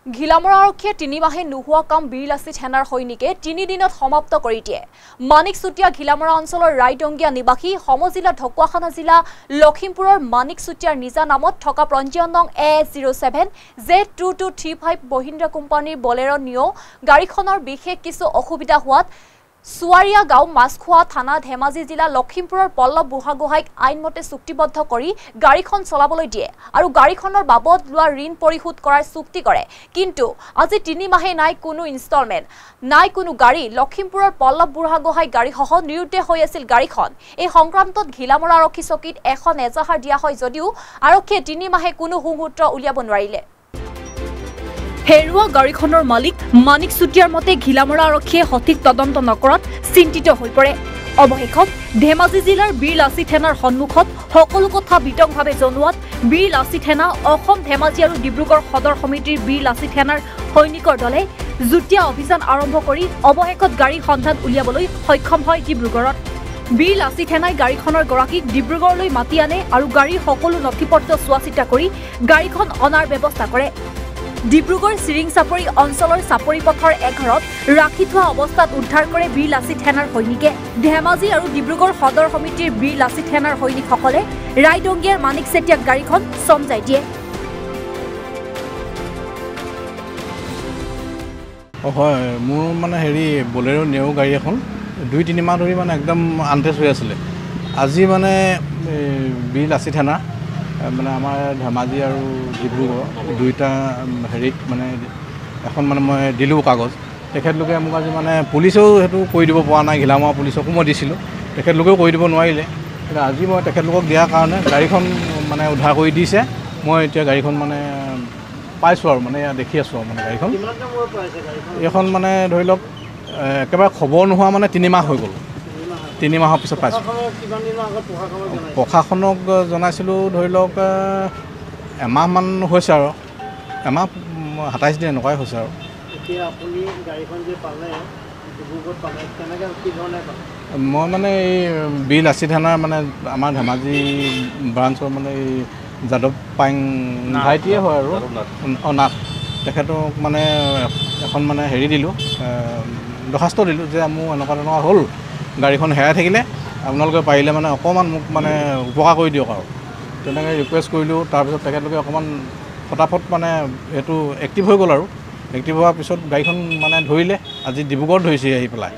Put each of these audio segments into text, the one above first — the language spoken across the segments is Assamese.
ঘিলামৰা আৰক্ষীয়ে ৩ মাহে নোহোৱা কাম বীৰলাচি থানাৰ সৈনিকে ৩ দিনত সমাপ্ত কৰি দিয়ে। মানিকচুটিয়া ঘিলামৰা অঞ্চলৰ ৰাইডংগিয়া নিবাসী সমজিলা ঢকুৱাখানা জিলা লখিমপুৰৰ মানিকচুটিয়াৰ নিজা নামত থকা পঞ্জীয়ন নং AS07 Z2235 মহিন্দ্ৰা কোম্পানীৰ বলেৰো নিও গাড়ীখনৰ বিশেষ কিছু অসুবিধা হোৱাত সুৱাৰিয়া গাঁও মাছখোৱা থানা ধেমাজি জিলা লখিমপুৰৰ পল্লৱ বুঢ়াগোহাঁইক আইনমতে চুক্তিবদ্ধ কৰি গাড়ীখন চলাবলৈ দিয়ে আৰু গাড়ীখনৰ বাবদ লোৱা ঋণ পৰিশোধ কৰাৰ চুক্তি কৰে। কিন্তু আজি ৩ মাহে নাই কোনো ইনষ্টলমেণ্ট, নাই কোনো গাড়ী। লখিমপুৰৰ পল্লৱ বুঢ়াগোহাঁই গাড়ীসহ নিৰুদ্দেশ হৈ আছিল গাড়ীখন। এই সংক্ৰান্তত ঘিলামৰা আৰক্ষী চকীত এখন এজাহাৰ দিয়া হয় যদিও আৰক্ষীয়ে ৩ মাহে কোনো সুসূত্ৰ উলিয়াব নোৱাৰিলে। হেৰুৱা গাড়ীখনৰ মালিক মানিকচুটিয়াৰ মতে ঘিলামৰা আৰক্ষীয়ে সঠিক তদন্ত নকৰাত চিন্তিত হৈ পৰে। অৱশেষত ধেমাজি জিলাৰ বীৰলাচি থানাৰ সন্মুখত সকলো কথা বিতংভাৱে জনোৱাত বীৰলাচি থানা, অসম ধেমাজি আৰু ডিব্ৰুগড় সদৰ সমিতিৰ বীৰলাচি থানাৰ সৈনিকৰ দলে যুটীয়া অভিযান আৰম্ভ কৰি অৱশেষত গাড়ীৰ সন্ধান উলিয়াবলৈ সক্ষম হয় ডিব্ৰুগড়ত। বীৰলাচি থানাই গাড়ীখনৰ গৰাকীক ডিব্ৰুগড়লৈ মাতি আনে আৰু গাড়ীৰ সকলো নথিপত্ৰ চোৱা চিতা কৰি গাড়ীখন অনাৰ ব্যৱস্থা কৰে। ডিব্ৰুগড় চিৰিং চাপৰি অঞ্চলৰ চাপৰি পথৰ এঘৰত ৰাখি থোৱা অৱস্থাত উদ্ধাৰ কৰে বীৰলাচি থানাৰ সৈনিকে। ধেমাজি আৰু ডিব্ৰুগড় সদৰ সমিতিৰ বীৰলাচি থানাৰ সৈনিকসকলে ৰাইডংগিয়াৰ মানিক চেতিয়াক গাড়ীখন চমজাই দিয়ে। হয়, মোৰ মানে বলেৰো নিও গাড়ী এখন 2-3 মাহ ধৰি মানে একদম আনটেষ্ট হৈ আছিলে। আজি মানে বীৰলাচি থানা মানে আমাৰ ধেমাজি আৰু ডিব্ৰুগড় দুইটা মানে এখন মানে মই দিলোঁ কাগজ। তেখেতলোকে মোক আজি মানে পুলিচেও সেইটো কৰি দিব পৰা নাই, ঘিলামৰা পুলিচকো মই দিছিলোঁ, তেখেতলোকেও কৰি দিব নোৱাৰিলে। আজি মই তেখেতলোকক দিয়াৰ কাৰণে গাড়ীখন মানে উদ্ধাৰ কৰি দিছে। মই এতিয়া গাড়ীখন মানে পাইছোঁ আৰু মানে দেখি আছোঁ আৰু মানে গাড়ীখন। এইখন মানে ধৰি লওক একেবাৰে খবৰ নোহোৱা মানে 3 মাহ হৈ গ'ল। 3 মাহৰ পিছত পাইছোঁ। প্ৰশাসনক জনাইছিলোঁ ধৰি লওক এমাহমান হৈছে আৰু, এমাহ 27 দিন এনেকুৱাই হৈছে আৰু। মই মানে এই বীৰলাচি থানাৰ মানে আমাৰ ধেমাজি ব্ৰাঞ্চৰ মানে এই যাদৱ পাইং ভাইটিয়ে হয় আৰু নাথ, তেখেতক মানে এখন মানে দিলোঁ, দৰখাস্ত দিলোঁ যে মোৰ এনেকুৱা হ'ল, গাড়ীখন হেৰাই থাকিলে আপোনালোকে পাৰিলে মানে অকণমান মোক মানে উপকাৰ কৰি দিয়ক আৰু তেনেকৈ ৰিকুৱেষ্ট কৰিলোঁ। তাৰপিছত তেখেতলোকে অকণমান ফটাফট মানে এইটো এক্টিভ হৈ গ'ল আৰু এক্টিভ হোৱাৰ পিছত গাড়ীখন মানে ধৰিলে। আজি ডিব্ৰুগড়ত ধৰিছে আহি পেলাই।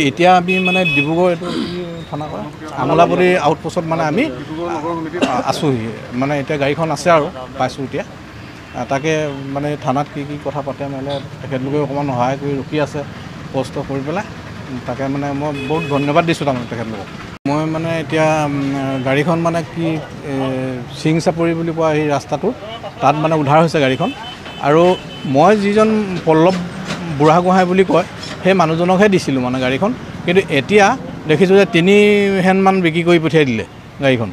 এতিয়া আমি মানে ডিব্ৰুগড় এইটো থানা কয় আমোলাপতি আউটপোষ্টত মানে আমি আছোঁহি। মানে এতিয়া গাড়ীখন আছে আৰু পাইছোঁ এতিয়া। তাকে মানে থানাত কি কথা পাতে মেলে তেখেতলোকে অকণমান সহায় কৰি ৰখি আছে কষ্ট কৰি পেলাই। তাকে মানে মই বহুত ধন্যবাদ দিছোঁ তাৰমানে তেখেতলোকক। মই মানে এতিয়া গাড়ীখন মানে কি চিৰিং চাপৰি বুলি কোৱা এই ৰাস্তাটো তাত মানে উদ্ধাৰ হৈছে গাড়ীখন। আৰু মই যিজন পল্লৱ বুঢ়াগোহাঁই বুলি কয় সেই মানুহজনকহে দিছিলোঁ মানে গাড়ীখন। কিন্তু এতিয়া দেখিছোঁ যে 3 হেণ্ডমান বিক্ৰী কৰি পঠিয়াই দিলে গাড়ীখন।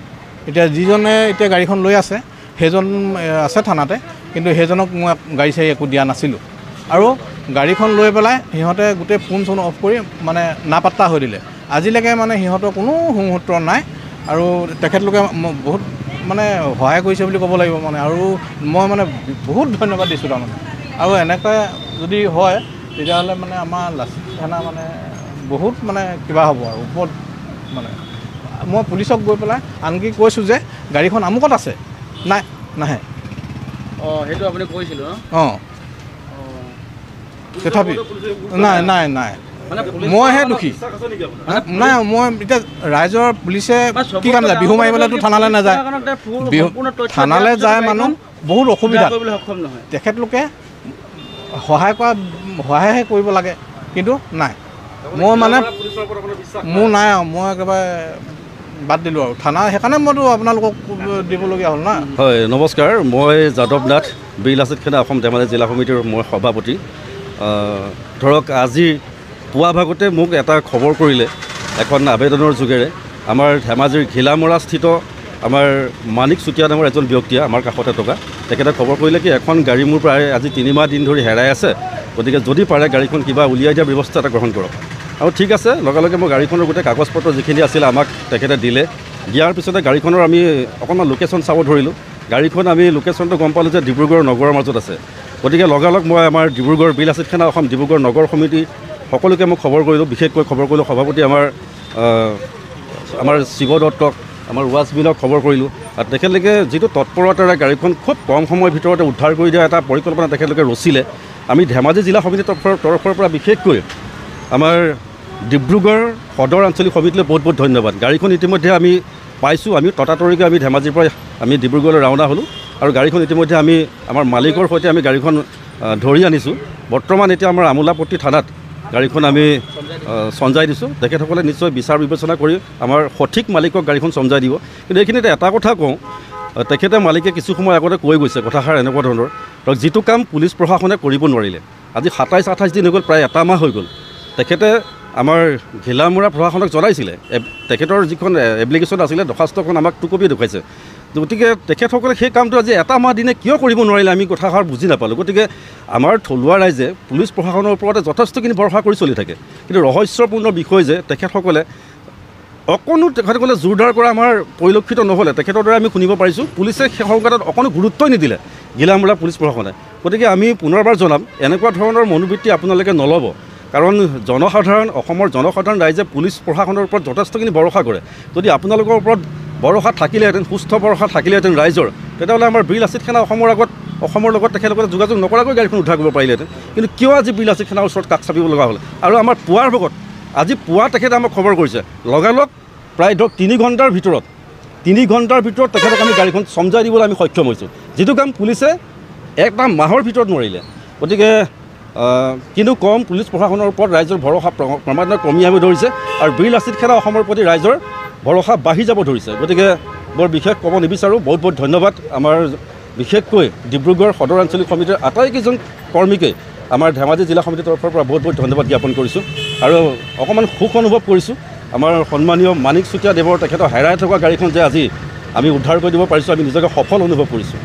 এতিয়া যিজনে এতিয়া গাড়ীখন লৈ আছে সেইজন আছে থানাতে, কিন্তু সেইজনক মই গাড়ী চাড়ী একো দিয়া নাছিলোঁ। আৰু গাড়ীখন লৈ পেলাই সিহঁতে গোটেই ফোন চোন অফ কৰি মানে নাপাত্তা হৈ দিলে। আজিলৈকে মানে সিহঁতৰ কোনো সুসূত্ৰ নাই। আৰু তেখেতলোকে বহুত মানে সহায় কৰিছে বুলি ক'ব লাগিব মানে। আৰু মই মানে বহুত ধন্যবাদ দিছোঁ তাৰমানে। আৰু এনেকৈ যদি হয় তেতিয়াহ'লে মানে আমাৰ লাচি থানা মানে বহুত মানে কিবা হ'ব আৰু ওপৰত মানে। মই পুলিচক গৈ পেলাই আনকি কৈছোঁ যে গাড়ীখন আমুকত আছে, নাই নাহে। সেইটো আপুনি কৈছিল ন? তথাপি নাই মইহে দুখী। নাই মই এতিয়া ৰাইজৰ পুলিচে কি কাৰণে যায়, বিহু মাৰিবলৈতো থানালৈ নাযায়। থানালৈ যায় মানুহ বহুত অসুবিধা। তেখেতলোকে সহায়হে কৰিব লাগে, কিন্তু নাই। মই মানে মোৰ নাই আৰু মই একেবাৰে বাদ দিলোঁ আৰু থানা। সেইকাৰণে মইতো আপোনালোকক দিবলগীয়া হ'ল না। হয়, নমস্কাৰ। মই যাদৱ নাথ, বীৰলাচি থানা অসম ধেমাজি জিলা সমিতিৰ মই সভাপতি। ধৰক আজি পুৱা ভাগতে মোক এটা খবৰ কৰিলে এখন আবেদনৰ যোগেৰে। আমাৰ ধেমাজিৰ ঘিলামৰাস্থিত আমাৰ মানিকচুটিয়া নামৰ এজন ব্যক্তিয়ে আমাৰ কাষতে থকা তেখেতে খবৰ কৰিলে কি এখন গাড়ী মোৰ প্ৰায় আজি 3 মাহ দিন ধৰি হেৰাই আছে, গতিকে যদি পাৰে গাড়ীখন কিবা উলিয়াই দিয়াৰ ব্যৱস্থা এটা গ্ৰহণ কৰক। আৰু ঠিক আছে, লগে লগে মই গাড়ীখনৰ গোটেই কাগজ পত্ৰ যিখিনি আছিলে আমাক তেখেতে দিলে। দিয়াৰ পিছতে গাড়ীখনৰ আমি অকণমান লোকেশ্যন চাব ধৰিলোঁ। গাড়ীখন আমি লোকেশ্যনটো গম পালোঁ যে ডিব্ৰুগড় নগৰৰ মাজত আছে। গতিকে লগালগ মই আমাৰ ডিব্ৰুগড় বিল লাচিত সেনা অসম ডিব্ৰুগড় নগৰ সমিতি সকলোকে মই খবৰ কৰিলোঁ, বিশেষকৈ খবৰ কৰিলোঁ সভাপতি আমাৰ শিৱ দত্তক, আমাৰ ৱাজবিলক খবৰ কৰিলোঁ। আৰু তেখেতলোকে যিটো তৎপৰতাৰে গাড়ীখন খুব কম সময়ৰ ভিতৰতে উদ্ধাৰ কৰি দিয়া এটা পৰিকল্পনা তেখেতলোকে ৰচিলে। আমি ধেমাজি জিলা সমিতিৰ তৰফৰ পৰা বিশেষকৈ আমাৰ ডিব্ৰুগড় সদৰ আঞ্চলিক সমিতিলৈ বহুত বহুত ধন্যবাদ। গাড়ীখন ইতিমধ্যে আমি পাইছোঁ, আমি ততাতৰিকৈ আমি ধেমাজিৰ পৰা আমি ডিব্ৰুগড়লৈ ৰাওনা হ'লোঁ আৰু গাড়ীখন ইতিমধ্যে আমি আমাৰ মালিকৰ সৈতে আমি গাড়ীখন ধৰি আনিছোঁ। বৰ্তমান এতিয়া আমাৰ আমোলাপট্টি থানাত গাড়ীখন আমি চঞ্জাই দিছোঁ। তেখেতসকলে নিশ্চয় বিচাৰ বিবেচনা কৰি আমাৰ সঠিক মালিকক গাড়ীখন চঞ্জাই দিব। কিন্তু এইখিনিতে এটা কথা কওঁ, তেখেতে মালিকে কিছু সময় আগতে কৈ গৈছে কথাষাৰ এনেকুৱা ধৰণৰ, ধৰক যিটো কাম পুলিচ প্ৰশাসনে কৰিব নোৱাৰিলে, আজি 27-28 দিন হৈ গ'ল, প্ৰায় এটা মাহ হৈ গ'ল। তেখেতে আমাৰ ঘিলামৰা প্ৰশাসনক জনাইছিলে, তেখেতৰ যিখন এপ্লিকেশ্যন আছিলে দৰখাস্তখন আমাক টুকপিয়ে দেখুৱাইছে। গতিকে তেখেতসকলে সেই কামটো আজি এটা মাহ দিনে কিয় কৰিব নোৱাৰিলে আমি কথাষাৰ বুজি নাপালোঁ। গতিকে আমাৰ থলুৱা ৰাইজে পুলিচ প্ৰশাসনৰ ওপৰতে যথেষ্টখিনি ভৰসা কৰি চলি থাকে, কিন্তু ৰহস্যপূৰ্ণ বিষয় যে তেখেতসকলে অকণো তেখেতসকলে জোৰদাৰ কৰা আমাৰ পৰিলক্ষিত নহ'লে। তেখেতৰ দ্বাৰা আমি শুনিব পাৰিছোঁ পুলিচে সেই সংঘাতত অকণো গুৰুত্বই নিদিলে ঘিলামৰা পুলিচ প্ৰশাসনে। গতিকে আমি পুনৰবাৰ জনাম, এনেকুৱা ধৰণৰ মনোবৃত্তি আপোনালোকে নল'ব, কাৰণ অসমৰ জনসাধাৰণ ৰাইজে পুলিচ প্ৰশাসনৰ ওপৰত যথেষ্টখিনি ভৰসা কৰে। যদি আপোনালোকৰ ওপৰত ভৰসা থাকিলেহেঁতেন, সুস্থ ভৰসা থাকিলেহেঁতেন ৰাইজৰ, তেতিয়াহ'লে আমাৰ বীৰ লাচিত সেনা অসমৰ লগত তেখেতসকলে যোগাযোগ নকৰাকৈ গাড়ীখন উদ্ধাৰ কৰিব পাৰিলেহেঁতেন। কিন্তু কিয় আজি বীৰ লাচিত সেনাৰ ওচৰত কাষ চাপিব লগা হ'ল? আৰু আমাৰ পুৱাৰ ভাগত আজি পুৱা তেখেতে আমাক খবৰ কৰিছে, লগালগ প্ৰায় ধৰক 3 ঘণ্টাৰ ভিতৰত তেখেতক আমি গাড়ীখন চমজাই দিবলৈ আমি সক্ষম হৈছোঁ, যিটো কাম পুলিচে এটা মাহৰ ভিতৰত নোৱাৰিলে। গতিকে কিন্তু কম পুলিচ প্ৰশাসনৰ ওপৰত ৰাইজৰ ভৰসা ক্ৰমান্বয়ে কমি আহিব ধৰিছে আৰু বীৰ লাচিত সেনা অসমৰ প্ৰতি ৰাইজৰ ভৰসা বাঢ়ি যাব ধৰিছে। গতিকে বৰ বিশেষ ক'ব নিবিচাৰোঁ। বহুত বহুত ধন্যবাদ আমাৰ বিশেষকৈ ডিব্ৰুগড় সদৰ আঞ্চলিক সমিতিৰ আটাইকেইজন কৰ্মীকে আমাৰ ধেমাজি জিলা সমিতিৰ তৰফৰ পৰা বহুত বহুত ধন্যবাদ জ্ঞাপন কৰিছোঁ। আৰু অকণমান সুখ অনুভৱ কৰিছোঁ আমাৰ সন্মানীয় মানিক চুতীয়া দেৱৰ তেখেতৰ হেৰাই থকা গাড়ীখন যে আজি আমি উদ্ধাৰ কৰি দিব পাৰিছোঁ, আমি নিজকে সফল অনুভৱ কৰিছোঁ।